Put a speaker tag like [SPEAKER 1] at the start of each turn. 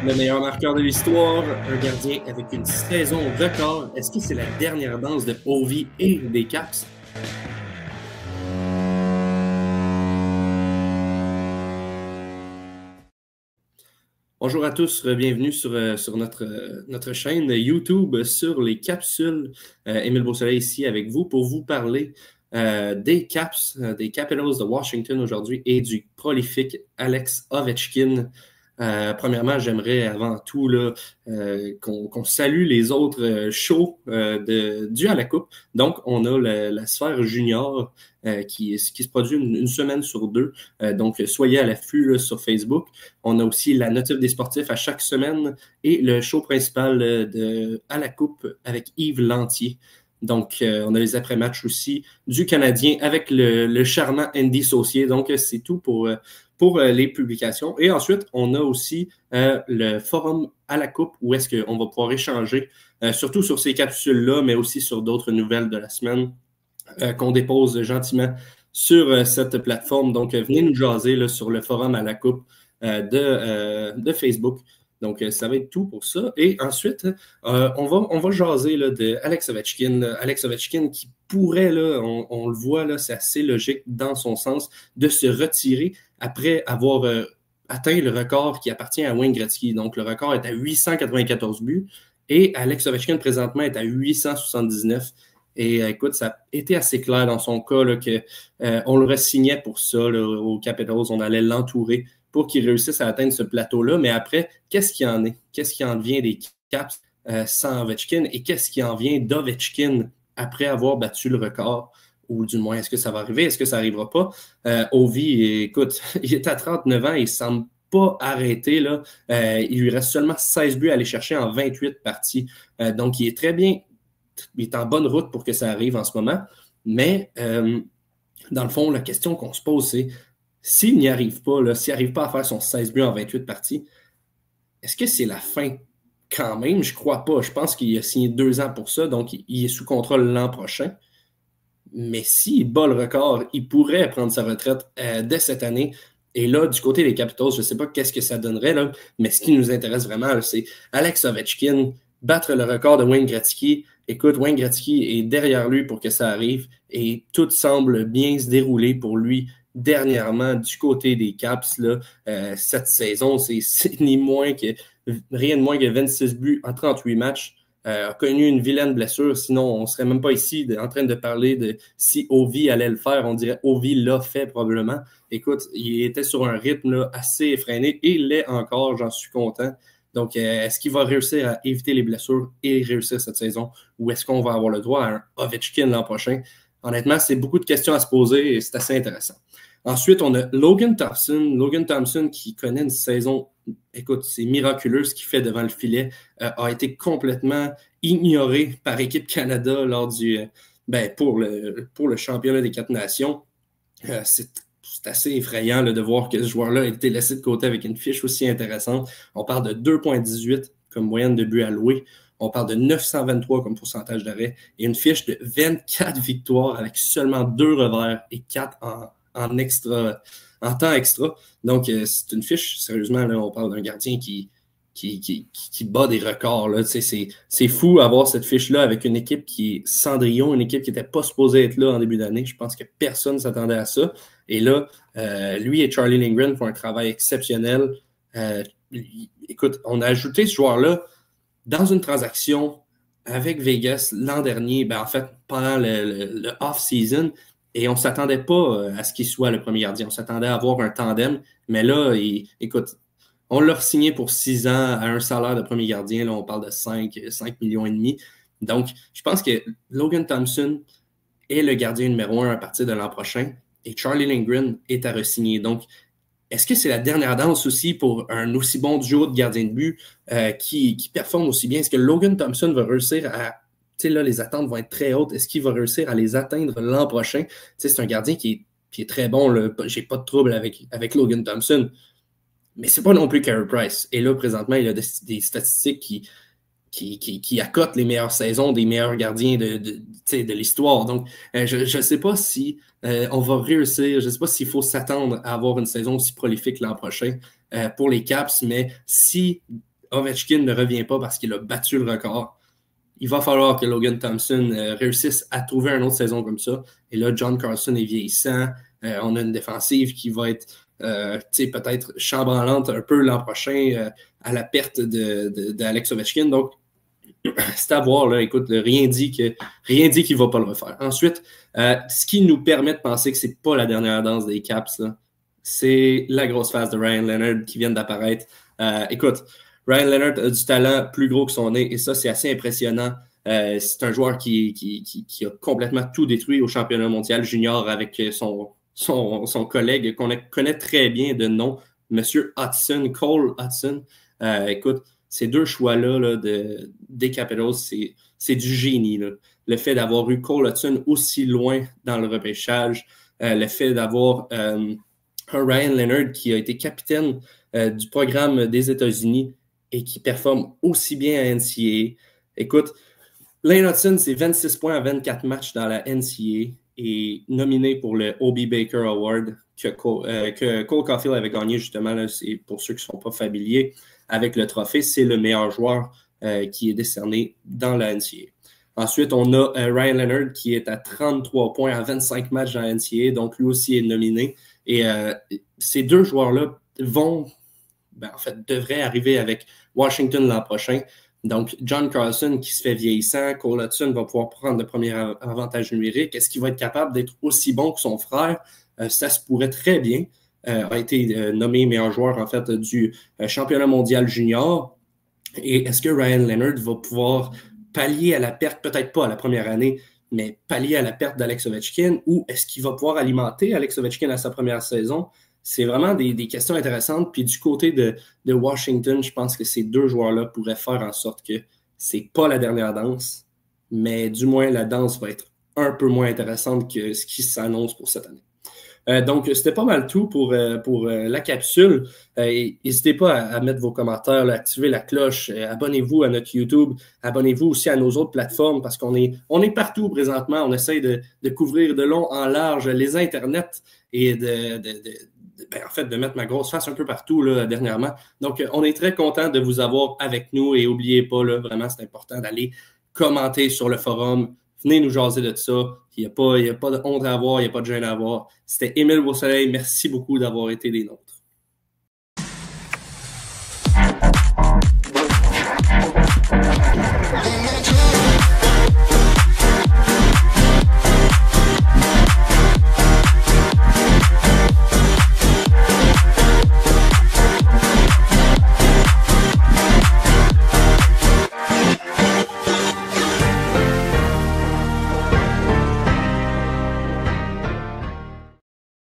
[SPEAKER 1] Le meilleur marqueur de l'histoire, un gardien avec une saison record. Est-ce que c'est la dernière danse de Ovi et des Caps? Bonjour à tous, bienvenue sur notre chaîne YouTube sur les capsules. Émile Beausoleil ici avec vous pour vous parler des Caps, des Capitals de Washington aujourd'hui et du prolifique Alex Ovechkin. Premièrement, j'aimerais avant tout qu'on salue les autres shows dus à la Coupe. Donc, on a la sphère junior qui se produit une semaine sur deux. Donc, soyez à l'affût sur Facebook. On a aussi la notif des sportifs à chaque semaine et le show principal à la Coupe avec Yves Lantier. Donc, on a les après-matchs aussi du Canadien avec le charmant Andy Saucier. Donc, c'est tout pour les publications. Et ensuite, on a aussi le forum à la Coupe où est-ce qu'on va pouvoir échanger, surtout sur ces capsules-là, mais aussi sur d'autres nouvelles de la semaine qu'on dépose gentiment sur cette plateforme. Donc, venez nous jaser là, sur le forum à la Coupe de Facebook. Donc, ça va être tout pour ça. Et ensuite, on va jaser là, de Alex Ovechkin. Alex Ovechkin qui pourrait, là, on le voit, là, c'est assez logique dans son sens, de se retirer après avoir atteint le record qui appartient à Wayne Gretzky. Donc, le record est à 894 buts et Alex Ovechkin, présentement, est à 879. Et écoute, ça a été assez clair dans son cas là, qu'on le re-signait pour ça là, aux Capitals. On allait l'entourer pour qu'il réussisse à atteindre ce plateau-là. Mais après, qu'est-ce qu'il en est? Qu'est-ce qui en vient des Caps sans Ovechkin? Et qu'est-ce qui en vient d'Ovechkin après avoir battu le record? Ou du moins, est-ce que ça va arriver? Est-ce que ça n'arrivera pas? Ovi, écoute, il est à 39 ans et il ne semble pas arrêter. Là. Il lui reste seulement 16 buts à aller chercher en 28 parties. Donc, il est très bien. Il est en bonne route pour que ça arrive en ce moment. Mais, dans le fond, la question qu'on se pose, c'est s'il n'y arrive pas, s'il n'arrive pas à faire son 16 buts en 28 parties, est-ce que c'est la fin quand même? Je ne crois pas. Je pense qu'il a signé 2 ans pour ça, donc il est sous contrôle l'an prochain. Mais s'il bat le record, il pourrait prendre sa retraite dès cette année. Et là, du côté des Capitals, je ne sais pas qu'est-ce que ça donnerait, là, mais ce qui nous intéresse vraiment, là, c'est Alex Ovechkin battre le record de Wayne Gretzky. Écoute, Wayne Gretzky est derrière lui pour que ça arrive et tout semble bien se dérouler pour lui dernièrement du côté des Caps. Là, cette saison, c'est rien de moins que 26 buts en 38 matchs. A connu une vilaine blessure, sinon on ne serait même pas ici en train de parler de si Ovi allait le faire. On dirait Ovi l'a fait probablement. Écoute, il était sur un rythme là, assez effréné et il l'est encore, j'en suis content. Donc, est-ce qu'il va réussir à éviter les blessures et réussir cette saison ou est-ce qu'on va avoir le droit à un Ovechkin l'an prochain? Honnêtement, c'est beaucoup de questions à se poser et c'est assez intéressant. Ensuite, on a Logan Thompson. Logan Thompson qui connaît une saison, écoute, c'est miraculeux ce qu'il fait devant le filet, a été complètement ignoré par Équipe Canada lors pour le championnat des 4 nations. C'est assez effrayant là, de voir que ce joueur-là a été laissé de côté avec une fiche aussi intéressante. On parle de 2,18 comme moyenne de buts alloués. On parle de 923 comme pourcentage d'arrêt et une fiche de 24 victoires avec seulement 2 revers et 4 en temps extra. Donc, c'est une fiche, sérieusement, là, on parle d'un gardien qui bat des records. Là. C'est fou avoir cette fiche-là avec une équipe qui est Cendrillon, une équipe qui n'était pas supposée être là en début d'année. Je pense que personne ne s'attendait à ça. Et là, lui et Charlie Lindgren font un travail exceptionnel. Écoute, on a ajouté ce joueur-là dans une transaction avec Vegas l'an dernier, en fait, pendant le off-season, et on ne s'attendait pas à ce qu'il soit le premier gardien. On s'attendait à avoir un tandem, mais là, écoute, on l'a signé pour 6 ans à un salaire de premier gardien. Là, on parle de 5 millions et demi. Donc, je pense que Logan Thompson est le gardien numéro 1 à partir de l'an prochain et Charlie Lindgren est à re-signer. Donc, est-ce que c'est la dernière danse aussi pour un aussi bon duo de gardien de but qui performe aussi bien? Est-ce que Logan Thompson va réussir à... Tu sais, là, les attentes vont être très hautes. Est-ce qu'il va réussir à les atteindre l'an prochain? Tu sais, c'est un gardien qui est très bon. J'ai pas de trouble avec Logan Thompson. Mais c'est pas non plus Carey Price. Et là, présentement, il a des statistiques qui accotent les meilleures saisons des meilleurs gardiens de l'histoire. Donc, je ne sais pas si on va réussir, je ne sais pas s'il faut s'attendre à avoir une saison aussi prolifique l'an prochain pour les Caps, mais si Ovechkin ne revient pas parce qu'il a battu le record, il va falloir que Logan Thompson réussisse à trouver une autre saison comme ça. Et là, John Carlson est vieillissant. On a une défensive qui va être peut-être chambranlante un peu l'an prochain à la perte d'Alex Ovechkin. Donc, c'est à voir. Là. Écoute, rien dit qu'il ne va pas le refaire. Ensuite, ce qui nous permet de penser que ce n'est pas la dernière danse des Caps, c'est la grosse phase de Ryan Leonard qui vient d'apparaître. Écoute, Ryan Leonard a du talent plus gros que son nez et ça, c'est assez impressionnant. C'est un joueur qui a complètement tout détruit au championnat mondial junior avec son collègue qu'on connaît très bien de nom, M. Hudson, Cole Hudson. Écoute, ces deux choix-là des Capitals, c'est du génie. Là. Le fait d'avoir eu Cole Hudson aussi loin dans le repêchage, le fait d'avoir un Ryan Leonard qui a été capitaine du programme des États-Unis et qui performe aussi bien à NCAA. Écoute, Lane Hudson, c'est 26 points à 24 matchs dans la NCAA et nominé pour le O.B. Baker Award que Cole Caulfield avait gagné justement, là, c'est pour ceux qui ne sont pas familiers avec le trophée, c'est le meilleur joueur qui est décerné dans la NCAA. Ensuite, on a Ryan Leonard qui est à 33 points à 25 matchs dans la NCAA, donc lui aussi est nominé. Et ces deux joueurs-là devraient arriver avec Washington l'an prochain. Donc, John Carlson qui se fait vieillissant, Cole Hudson va pouvoir prendre le premier avantage numérique. Est-ce qu'il va être capable d'être aussi bon que son frère? Ça se pourrait très bien. A été nommé meilleur joueur en fait du championnat mondial junior. Et est-ce que Ryan Leonard va pouvoir pallier à la perte, peut-être pas à la première année, mais pallier à la perte d'Alex Ovechkin, ou est-ce qu'il va pouvoir alimenter Alex Ovechkin à sa première saison? C'est vraiment des questions intéressantes. Puis du côté de Washington, je pense que ces deux joueurs-là pourraient faire en sorte que c'est pas la dernière danse, mais du moins la danse va être un peu moins intéressante que ce qui s'annonce pour cette année. Donc, c'était pas mal tout pour la capsule. N'hésitez pas à mettre vos commentaires, là, activer la cloche, abonnez-vous à notre YouTube, abonnez-vous aussi à nos autres plateformes parce qu'on est partout présentement. On essaie de couvrir de long en large les internets et de mettre ma grosse face un peu partout là, dernièrement. Donc, on est très content de vous avoir avec nous et n'oubliez pas, là, vraiment, c'est important d'aller commenter sur le forum. Venez nous jaser de ça. Il n'y a pas de honte à avoir, il n'y a pas de gêne à avoir. C'était Émile Beausoleil. Merci beaucoup d'avoir été des nôtres.